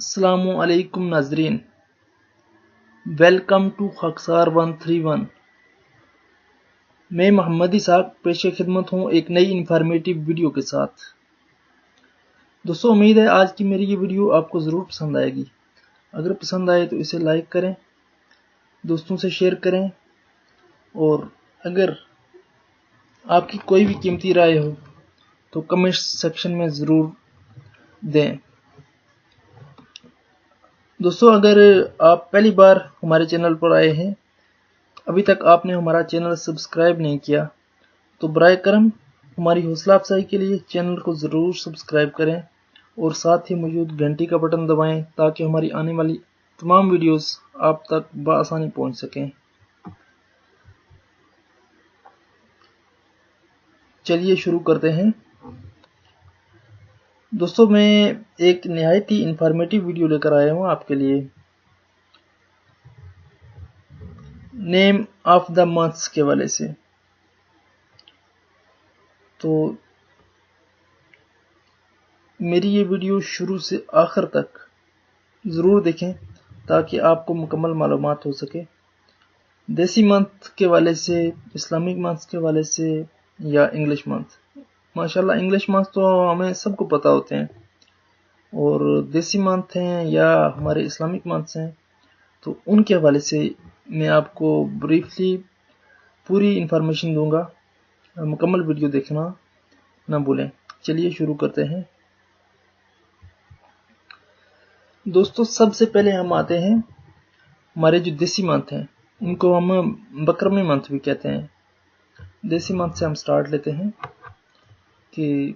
अस्सलामुअलैकुम नाजरीन, welcome to खकसार 131। मैं मोहम्मद इसाक पेशे खिदमत हूँ एक नई इन्फॉर्मेटिव वीडियो के साथ। दोस्तों, उम्मीद है आज की मेरी ये वीडियो आपको ज़रूर पसंद आएगी। अगर पसंद आए तो इसे लाइक करें, दोस्तों से शेयर करें और अगर आपकी कोई भी कीमती राय हो तो कमेंट सेक्शन में ज़रूर दें। दोस्तों, अगर आप पहली बार हमारे चैनल पर आए हैं, अभी तक आपने हमारा चैनल सब्सक्राइब नहीं किया, तो बराए करम हमारी हौसला अफजाई के लिए चैनल को ज़रूर सब्सक्राइब करें और साथ ही मौजूद घंटी का बटन दबाएं ताकि हमारी आने वाली तमाम वीडियोस आप तक बआसानी पहुंच सकें। चलिए शुरू करते हैं। दोस्तों, मैं एक नहायत ही इंफॉर्मेटिव वीडियो लेकर आया हूं आपके लिए। नेम ऑफ द मंथ्स के वाले से। तो मेरी ये वीडियो शुरू से आखिर तक ज़रूर देखें ताकि आपको मुकम्मल मालूमात हो सके। देसी मंथ के वाले से, इस्लामिक मंथ के वाले से या इंग्लिश मंथ। माशाल्लाह इंग्लिश मंथ तो हमें सबको पता होते हैं, और देसी मंथ हैं या हमारे इस्लामिक मंथ्स हैं तो उनके हवाले से मैं आपको ब्रीफली पूरी इंफॉर्मेशन दूंगा। मुकम्मल वीडियो देखना ना भूलें। चलिए शुरू करते हैं। दोस्तों, सबसे पहले हम आते हैं हमारे जो देसी मंथ हैं, इनको हम बकरमी मंथ भी कहते हैं। देसी मंथ से हम स्टार्ट लेते हैं कि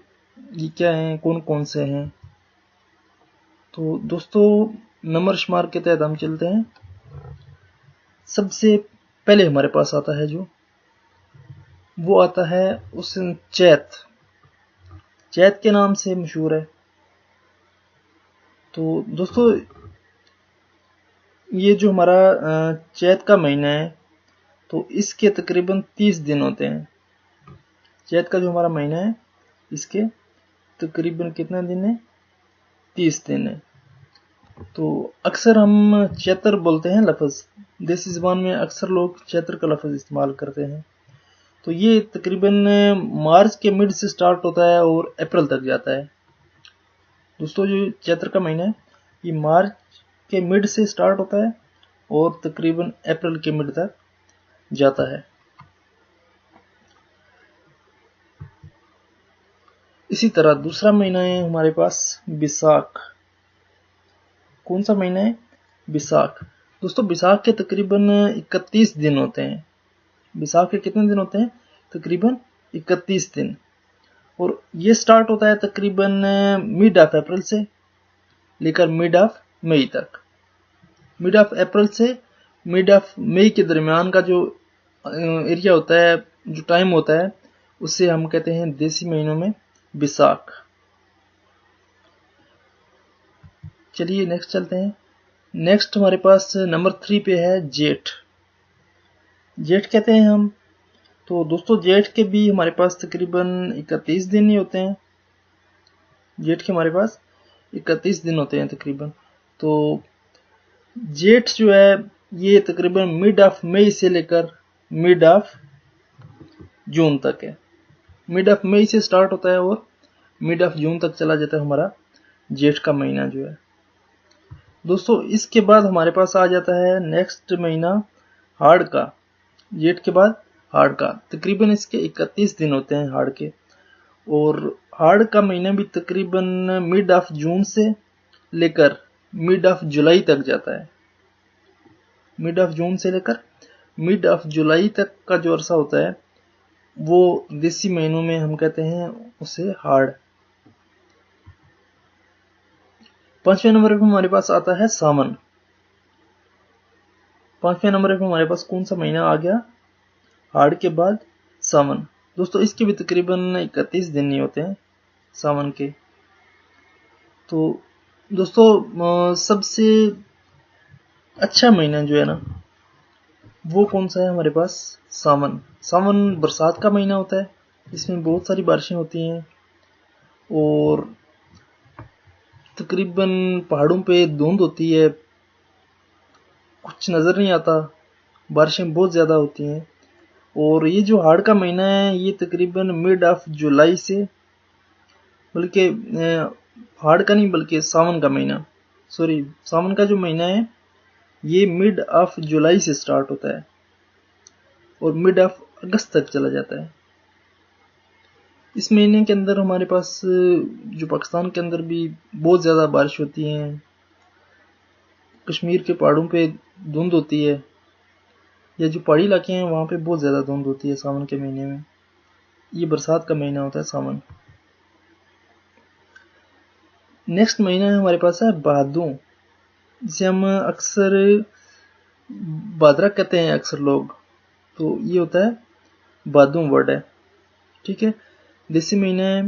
ये क्या हैं, कौन कौन से हैं। तो दोस्तों, नंबर शुमार के तहत हम चलते हैं। सबसे पहले हमारे पास आता है जो, वो आता है उस चैत। चैत के नाम से मशहूर है। तो दोस्तों, ये जो हमारा चैत का महीना है तो इसके तकरीबन 30 दिन होते हैं। चैत का जो हमारा महीना है इसके तकरीबन कितना दिन है, 30 दिन है। तो अक्सर हम चैत्र बोलते हैं लफ्ज़, देसी ज़बान में अक्सर लोग चैत्र का लफ्ज़ इस्तेमाल करते हैं। तो ये तकरीबन मार्च के मिड से स्टार्ट होता है और अप्रैल तक जाता है। दोस्तों, जो चैत्र का महीना है ये मार्च के मिड से स्टार्ट होता है और तकरीबन अप्रैल के मिड तक जाता है। इसी तरह दूसरा महीना है हमारे पास बैसाख। कौन सा महीना है, बैसाख। दोस्तों, बैसाख के तकरीबन 31 दिन होते हैं। बैसाख के कितने दिन होते हैं, तकरीबन 31 दिन। और ये स्टार्ट होता है तकरीबन मिड ऑफ अप्रैल से लेकर मिड ऑफ मई तक। मिड ऑफ अप्रैल से मिड ऑफ मई के दरमियान का जो एरिया होता है, जो टाइम होता है, उसे हम कहते हैं देसी महीनों में बैसाख। चलिए नेक्स्ट चलते हैं। नेक्स्ट हमारे पास नंबर 3 पे है जेठ। जेठ कहते हैं हम। तो दोस्तों, जेठ के भी हमारे पास तकरीबन 31 दिन ही होते हैं। जेठ के हमारे पास 31 दिन होते हैं तकरीबन। तो जेठ जो है ये तकरीबन मिड ऑफ मई से लेकर मिड ऑफ जून तक है। मिड ऑफ मई से स्टार्ट होता है और मिड ऑफ जून तक चला जाता है हमारा जेठ का महीना जो है। दोस्तों, इसके बाद हमारे पास आ जाता है नेक्स्ट महीना हाड़ का। जेठ के बाद हाड़ का, तकरीबन इसके 31 दिन होते हैं हाड़ के। और हाड़ का महीना भी तकरीबन मिड ऑफ जून से लेकर मिड ऑफ जुलाई तक जाता है। मिड ऑफ जून से लेकर मिड ऑफ जुलाई तक का जो अरसा होता है वो देसी महीनों में हम कहते हैं उसे हाड़। 5वें नंबर पे हमारे पास आता है सावन। 5वें नंबर पे हमारे पास कौन सा महीना आ गया, हाड़ के बाद सावन। दोस्तों, इसके भी तकरीबन 31 दिन ही होते हैं सावन के। तो दोस्तों, सबसे अच्छा महीना जो है ना वो कौन सा है हमारे पास, सावन। सावन बरसात का महीना होता है। इसमें बहुत सारी बारिशें होती हैं और तकरीबन पहाड़ों पे धुंध होती है, कुछ नज़र नहीं आता, बारिशें बहुत ज़्यादा होती हैं। और ये जो हाड़ का महीना है ये तकरीबन मिड ऑफ जुलाई से, बल्कि हाड़ का नहीं बल्कि सावन का महीना, सॉरी सावन का जो महीना है ये मिड ऑफ जुलाई से स्टार्ट होता है और मिड ऑफ अगस्त तक चला जाता है। इस महीने के अंदर हमारे पास जो पाकिस्तान के अंदर भी बहुत ज़्यादा बारिश होती है, कश्मीर के पहाड़ों पे धुंध होती है, या जो पहाड़ी इलाके हैं वहाँ पे बहुत ज़्यादा धुंध होती है सावन के महीने में। ये बरसात का महीना होता है सावन। नेक्स्ट महीना है हमारे पास है भादों, जिसे हम अक्सर भाद्रा कहते हैं अक्सर लोग, तो ये होता है भादों वर्ड है, ठीक है। देसी महीना है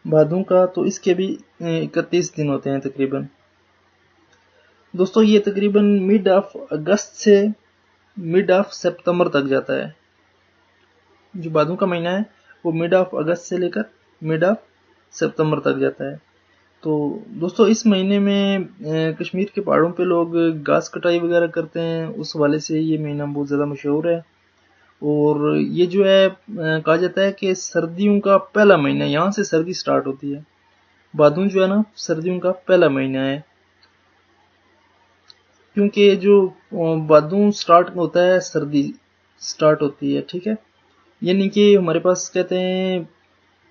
भादों का, तो इसके भी 31 दिन होते हैं तकरीबन। दोस्तों ये तकरीबन मिड ऑफ अगस्त से मिड ऑफ सितंबर तक जाता है। जो भादों का महीना है वो मिड ऑफ अगस्त से लेकर मिड ऑफ सितंबर तक जाता है। तो दोस्तों इस महीने में कश्मीर के पहाड़ों पे लोग घास कटाई वगैरह करते हैं, उस वाले से ये महीना बहुत ज़्यादा मशहूर है। और ये जो है कहा जाता है कि सर्दियों का पहला महीना, यहाँ से सर्दी स्टार्ट होती है। भादों जो है ना सर्दियों का पहला महीना है, क्योंकि जो भादों स्टार्ट होता है सर्दी स्टार्ट होती है, ठीक है। यानी कि हमारे पास कहते हैं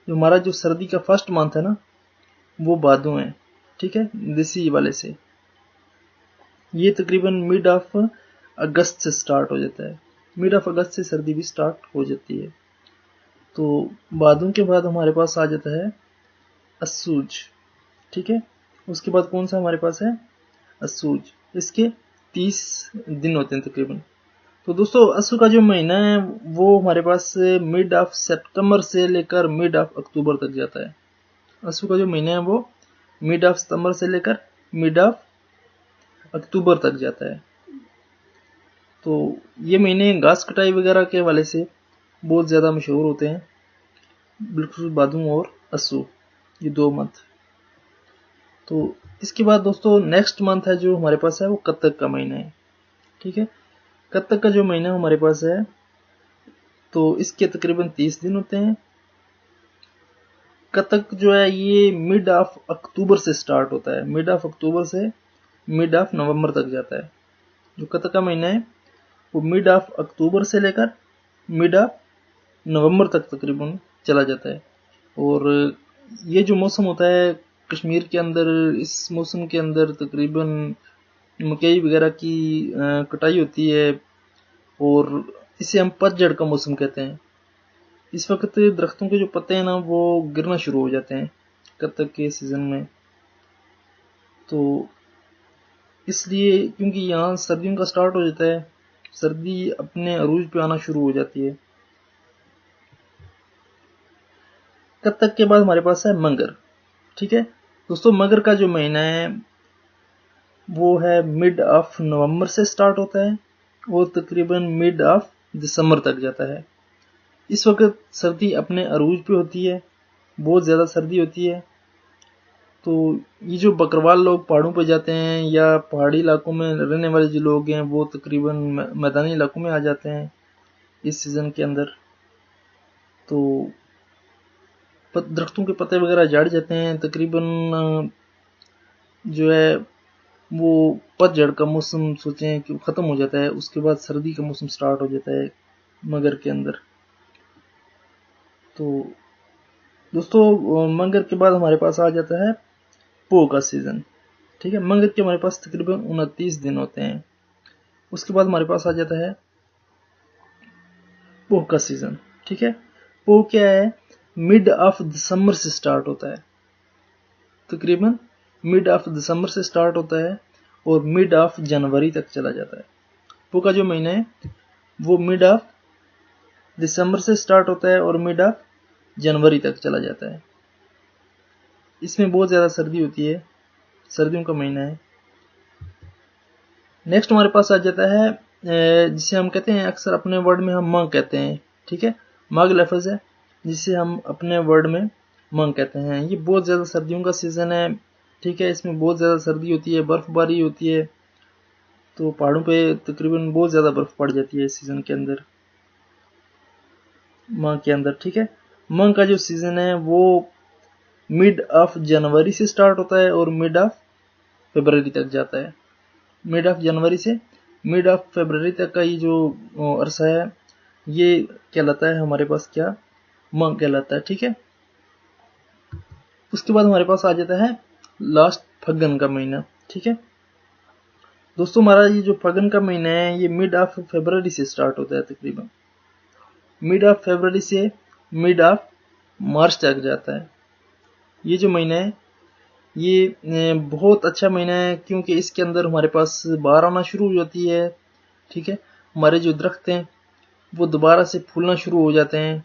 हमारा जो सर्दी का फर्स्ट मंथ है ना वो भादों है, ठीक है, देसी वाले से। ये तकरीबन मिड ऑफ अगस्त से स्टार्ट हो जाता है, मिड ऑफ अगस्त से सर्दी भी स्टार्ट हो जाती है। तो भादों के बाद हमारे पास आ जाता है अस्सूज, ठीक है। उसके बाद कौन सा हमारे पास है अस्सूज, इसके 30 दिन होते हैं तकरीबन। तो दोस्तों अस्सू का जो महीना है वो हमारे पास मिड ऑफ सितंबर से लेकर मिड ऑफ अक्टूबर तक जाता है। अस्सू का जो महीना है वो मिड ऑफ सितंबर से लेकर मिड ऑफ अक्टूबर तक जाता है। तो ये महीने घास कटाई वगैरह के हवाले से बहुत ज़्यादा मशहूर होते हैं, बिल्कुल भादों और अस्सू, ये 2 मंथ। तो इसके बाद दोस्तों नेक्स्ट मंथ है जो हमारे पास है वो कत्तक का महीना है, ठीक है। कत्तक का जो महीना हमारे पास है तो इसके तकरीबन 30 दिन होते हैं। कत्तक जो है ये मिड ऑफ अक्टूबर से स्टार्ट होता है, मिड ऑफ अक्टूबर से मिड ऑफ नवंबर तक जाता है। जो कत्तक का महीना है वो मिड ऑफ अक्टूबर से लेकर मिड ऑफ नवंबर तक तकरीबन चला जाता है। और ये जो मौसम होता है कश्मीर के अंदर, इस मौसम के अंदर तकरीबन मकई वगैरह की कटाई होती है और इसे हम पतझड़ का मौसम कहते हैं। इस वक्त दरख्तों के जो पत्ते हैं ना वो गिरना शुरू हो जाते हैं कत्तक के सीज़न में। तो इसलिए क्योंकि यहाँ सर्दियों का स्टार्ट हो जाता है, सर्दी अपने अरूज पे आना शुरू हो जाती है। कत्तक के बाद हमारे पास है मगर, ठीक है। दोस्तों मगर का जो महीना है वो है मिड ऑफ नवंबर से स्टार्ट होता है और तकरीबन मिड ऑफ दिसंबर तक जाता है। इस वक्त सर्दी अपने अरूज पे होती है, बहुत ज़्यादा सर्दी होती है। तो ये जो बकरवाल लोग पहाड़ों पे जाते हैं या पहाड़ी इलाकों में रहने वाले जो लोग हैं वो तकरीबन मैदानी इलाकों में आ जाते हैं इस सीज़न के अंदर। तो दरख्तों के पत्ते वगैरह झड़ जाते हैं, तकरीबन जो है वो पतझड़ का मौसम सोचें कि ख़त्म हो जाता है, उसके बाद सर्दी का मौसम स्टार्ट हो जाता है मगर के अंदर। तो दोस्तों मगर के बाद हमारे पास आ जाता है पो का सीज़न, ठीक है। मगर के हमारे पास तकरीबन 29 दिन होते हैं। उसके बाद हमारे पास आ जाता है पो का सीज़न, ठीक है। पो क्या है, मिड ऑफ दिसंबर से स्टार्ट होता है, तकरीबन मिड ऑफ दिसंबर से स्टार्ट होता है और मिड ऑफ जनवरी तक चला जाता है। पो का जो महीना है वो मिड ऑफ दिसंबर से स्टार्ट होता है और मिड ऑफ जनवरी तक चला जाता है। इसमें बहुत ज़्यादा सर्दी होती है, सर्दियों का महीना है। नेक्स्ट हमारे पास आ जाता है जिसे हम कहते हैं अक्सर अपने वर्ड में हम माघ कहते हैं, ठीक है। माघ लफ्ज़ है जिसे हम अपने वर्ड में माघ कहते हैं। ये बहुत ज़्यादा सर्दियों का सीज़न है, ठीक है। इसमें बहुत ज़्यादा सर्दी होती है, बर्फबारी होती है, तो पहाड़ों पे तकरीबन बहुत ज़्यादा बर्फ पड़ जाती है इस सीज़न के अंदर, माह के अंदर। ठीक है। माह का जो सीज़न है वो मिड ऑफ जनवरी से स्टार्ट होता है और मिड ऑफ फरवरी तक जाता है। मिड ऑफ जनवरी से मिड ऑफ फरवरी तक का ये जो अरसा है ये कहलाता है हमारे पास क्या, माह कहलाता है। ठीक है। उसके बाद हमारे पास आ जाता है लास्ट फगन का महीना। ठीक है दोस्तों, हमारा ये जो फगन का महीना है ये मिड ऑफ फरवरी से स्टार्ट होता है, तकरीबन मिड ऑफ फरवरी से मिड ऑफ मार्च तक जाता है। ये जो महीना है ये बहुत अच्छा महीना है, क्योंकि इसके अंदर हमारे पास बहार आना शुरू हो जाती है। ठीक है। हमारे जो दरख्त हैं वो दोबारा से फूलना शुरू हो जाते हैं।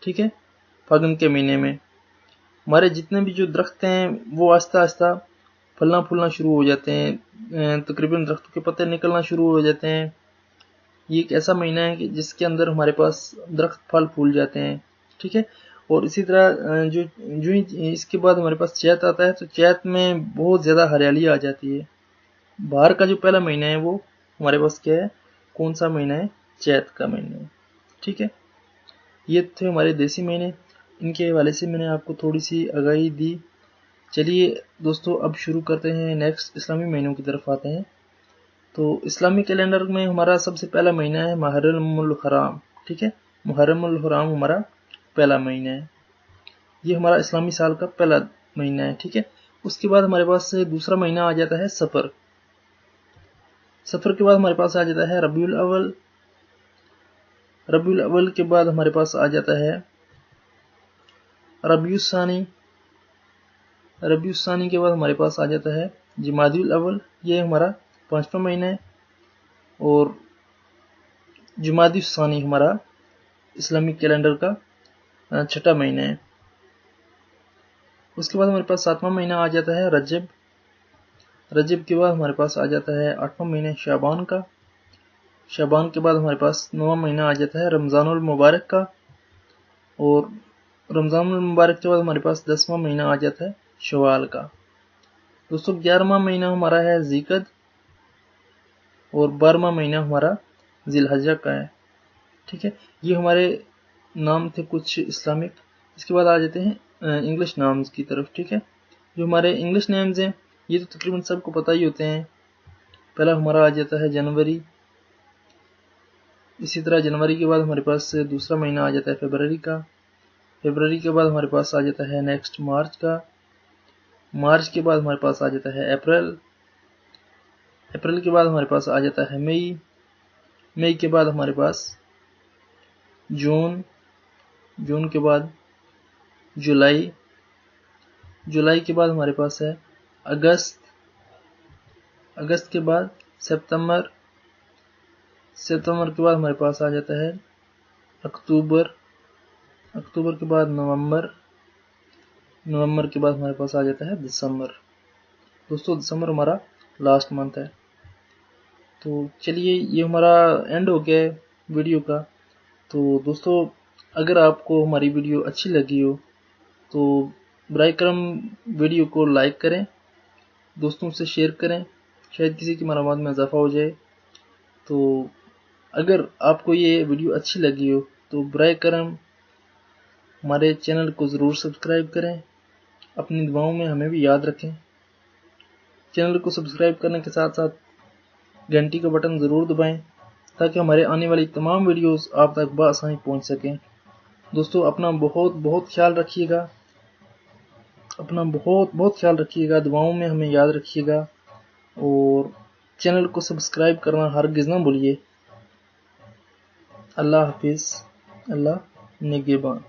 ठीक है। फागुन के महीने में हमारे जितने भी जो दरख्त हैं वो आहिस्ता आहिस्ता फलना फूलना शुरू हो जाते हैं, तकरीबन दरख्तों के पत्ते निकलना शुरू हो जाते हैं। ये एक ऐसा महीना है कि जिसके अंदर हमारे पास दरख्त फल फूल जाते हैं। ठीक है। और इसी तरह जो जो ही इसके बाद हमारे पास चैत आता है, तो चैत में बहुत ज़्यादा हरियाली आ जाती है। बाहर का जो पहला महीना है वो हमारे पास क्या है, कौन सा महीना है, चैत का महीना है। ठीक है। ये थे हमारे देसी महीने, इनके हवाले से मैंने आपको थोड़ी सी आगाही दी। चलिए दोस्तों, अब शुरू करते हैं नेक्स्ट इस्लामी महीनों की तरफ आते हैं। तो इस्लामी कैलेंडर में हमारा सबसे पहला महीना है मुहर्रमुल हराम। ठीक है। मुहर्रमुल हराम हमारा पहला महीना है, ये हमारा इस्लामी साल का पहला महीना है। ठीक है। उसके बाद हमारे पास दूसरा महीना आ जाता है सफ़र। सफ़र के बाद हमारे पास आ जाता है रबीउल अव्वल। रबीउल अव्वल के बाद हमारे पास आ जाता है रबीउस सानी। रबीउस सानी के बाद हमारे पास आ जाता है जमादुल अव्वल, ये हमारा 5वां महीना है। और जमादुस सानी हमारा इस्लामिक कैलेंडर का 6ठा महीना है। उसके बाद हमारे पास 7वां महीना आ जाता है रजब। रजब के बाद हमारे पास आ जाता है 8वां महीना शाबान का। शाबान के बाद हमारे पास 9वां महीना आ जाता है रमज़ानुल मुबारक का। और रमज़ानुल मुबारक के बाद हमारे पास 10वां महीना आ जाता है शवाल का। दोस्तों 11वां महीना हमारा है ज़िलक़द और 12वां महीना हमारा ज़िलहज्जा का है। ठीक है। ये हमारे नाम थे कुछ इस्लामिक। इसके बाद आ जाते हैं इंग्लिश नाम्स की तरफ। ठीक है। जो हमारे इंग्लिश नेम्स हैं ये तो तकरीबन सबको पता ही होते हैं। पहला हमारा आ जाता है जनवरी। इसी तरह जनवरी के बाद हमारे पास दूसरा महीना आ जाता है फरवरी का। फरवरी के बाद हमारे पास आ जाता है नेक्स्ट मार्च का। मार्च के बाद हमारे पास आ जाता है अप्रैल। अप्रैल के बाद हमारे पास आ जाता है मई। मई के बाद हमारे पास जून। जून के बाद जुलाई। जुलाई के बाद हमारे पास है अगस्त। अगस्त के बाद सितंबर। सितंबर के बाद हमारे पास आ जाता है अक्टूबर। अक्टूबर के बाद नवंबर। नवंबर के बाद हमारे पास आ जाता है दिसंबर। दोस्तों दिसंबर हमारा लास्ट मंथ है। तो चलिए, ये हमारा एंड हो गया है वीडियो का। तो दोस्तों, अगर आपको हमारी वीडियो अच्छी लगी हो तो बराए करम वीडियो को लाइक करें, दोस्तों से शेयर करें, शायद किसी की मालूमात में इजाफा हो जाए। तो अगर आपको ये वीडियो अच्छी लगी हो तो बराए करम हमारे चैनल को ज़रूर सब्सक्राइब करें। अपनी दुआओं में हमें भी याद रखें। चैनल को सब्सक्राइब करने के साथ साथ घंटी का बटन ज़रूर दबाएं ताकि हमारे आने वाली तमाम वीडियोस आप तक बआसानी पहुंच सकें। दोस्तों, अपना बहुत बहुत ख्याल रखिएगा। अपना बहुत बहुत ख्याल रखिएगा, दुआओं में हमें याद रखिएगा और चैनल को सब्सक्राइब करना हरगिज़ ना भूलिए। अल्लाह हाफिज़। अल्लाह निगहबान।